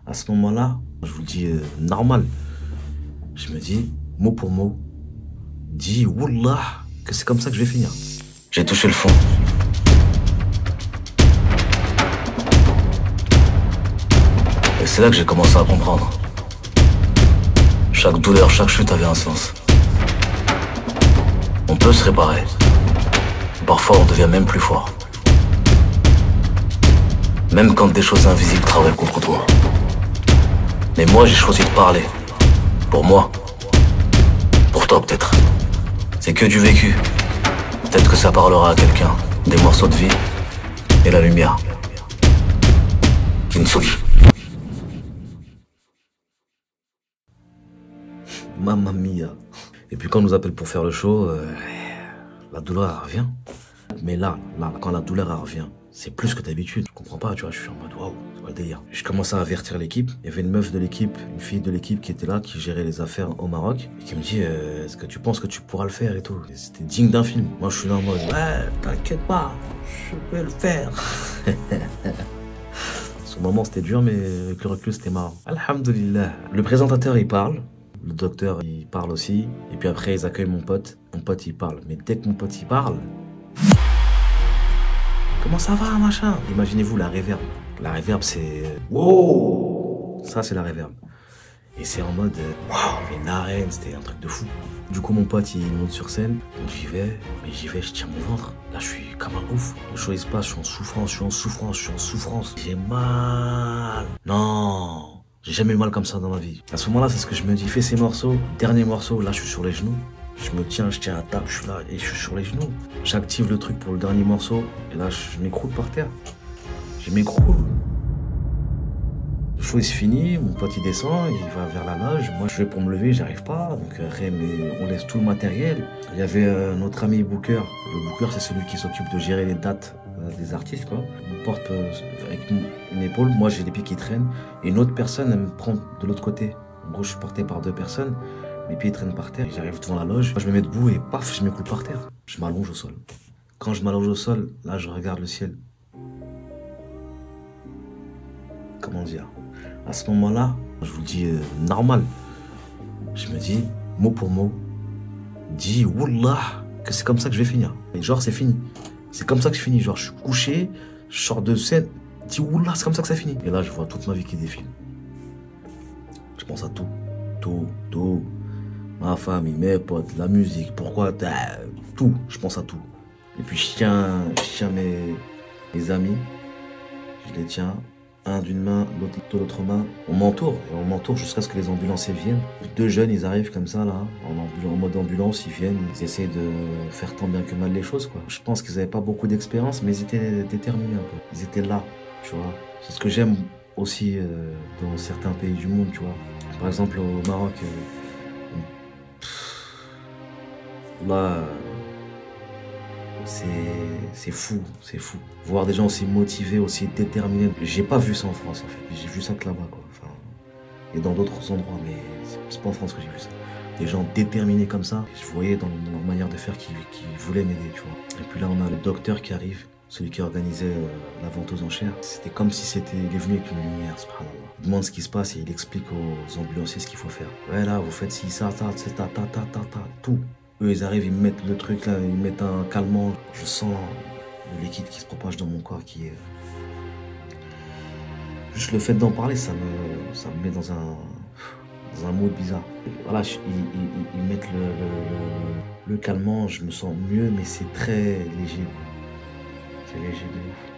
À ce moment-là, je vous le dis normal, je me dis, mot pour mot, dis Wallah, que c'est comme ça que je vais finir. J'ai touché le fond. Et c'est là que j'ai commencé à comprendre. Chaque douleur, chaque chute avait un sens. On peut se réparer. Parfois, on devient même plus fort. Même quand des choses invisibles travaillent contre toi. Mais moi, j'ai choisi de parler. Pour moi. Pour toi, peut-être. C'est que du vécu. Peut-être que ça parlera à quelqu'un. Des morceaux de vie et la lumière. Kintsugi. Mamma mia. Et puis quand on nous appelle pour faire le show, la douleur elle revient. Mais là, quand la douleur elle revient, c'est plus que d'habitude. Je comprends pas, tu vois, je suis en mode waouh, c'est quoi le délire. Je commence à avertir l'équipe. Il y avait une meuf de l'équipe, une fille de l'équipe qui était là, qui gérait les affaires au Maroc, et qui me dit est-ce que tu penses que tu pourras le faire et tout. Et c'était digne d'un film. Moi je suis là en mode ouais, t'inquiète pas, je vais le faire. Ce moment c'était dur, mais avec le recul c'était marrant. Alhamdulillah. Le présentateur il parle. Le docteur, il parle aussi. Et puis après, ils accueillent mon pote. Mon pote, il parle. Mais dès que mon pote, il parle... Comment ça va, machin? Imaginez-vous la réverb. La réverb, c'est... Wow! Ça, c'est la réverb. Et c'est en mode... Waouh! Une arène, c'était un truc de fou. Du coup, mon pote, il monte sur scène. Donc j'y vais. Mais j'y vais, je tiens mon ventre. Là, je suis comme un ouf. Le show, il se passe, je suis en souffrance, je suis en souffrance, je suis en souffrance. J'ai mal. Non! J'ai jamais eu mal comme ça dans ma vie. À ce moment-là, c'est ce que je me dis. Fais ces morceaux. Dernier morceau, là, je suis sur les genoux. Je me tiens, je tiens à table, je suis là et je suis sur les genoux. J'active le truc pour le dernier morceau. Et là, je m'écroule par terre. Je m'écroule. Le show, il se finit. Mon pote, il descend. Il va vers la loge. Moi, je vais pour me lever, j'arrive pas. Donc, on laisse tout le matériel. Il y avait notre ami Booker. Le Booker, c'est celui qui s'occupe de gérer les dates des artistes, quoi. Il me porte avec une épaule, moi j'ai les pieds qui traînent, et une autre personne elle me prend de l'autre côté. En gros, je suis porté par deux personnes, mes pieds traînent par terre, j'arrive devant la loge, je me mets debout et paf, je m'écoule par terre. Je m'allonge au sol. Quand je m'allonge au sol, là je regarde le ciel. Comment dire? À ce moment-là, je vous le dis normal, je me dis, mot pour mot, dis Wallah, que c'est comme ça que je vais finir. Et genre, c'est fini. C'est comme ça que je finis, genre je suis couché, je sors de scène, dis oula, c'est comme ça que ça finit. Et là je vois toute ma vie qui défile. Je pense à tout, tout. Ma famille, mes potes, la musique, pourquoi, tout, je pense à tout. Et puis je tiens mes amis, je les tiens, un d'une main, l'autre de l'autre main. On m'entoure jusqu'à ce que les ambulanciers viennent. Deux jeunes, ils arrivent comme ça, là, en mode ambulance, ils viennent, ils essaient de faire tant bien que mal les choses, quoi. Je pense qu'ils n'avaient pas beaucoup d'expérience, mais ils étaient déterminés un peu. Ils étaient là, tu vois. C'est ce que j'aime aussi dans certains pays du monde, tu vois. Par exemple, au Maroc, là, c'est fou. Voir des gens aussi motivés, aussi déterminés. J'ai pas vu ça en France, en fait. J'ai vu ça que là-bas, quoi. Enfin, et dans d'autres endroits, mais c'est pas en France que j'ai vu ça. Des gens déterminés comme ça. Je voyais dans leur manière de faire qu'ils voulaient m'aider, tu vois. Et puis là, on a le docteur qui arrive, celui qui organisait la vente aux enchères. C'était comme si il est venu avec une lumière, subhanallah. Il demande ce qui se passe et il explique aux ambulanciers ce qu'il faut faire. Ouais, là, vous faites ci, ça, tout. Eux, ils arrivent, ils me mettent le truc là, ils mettent un calmant. Je sens le liquide qui se propage dans mon corps qui est... Juste le fait d'en parler, ça me met dans un mood bizarre. Et voilà, ils mettent le calmant, je me sens mieux, mais c'est très léger. C'est léger de ouf.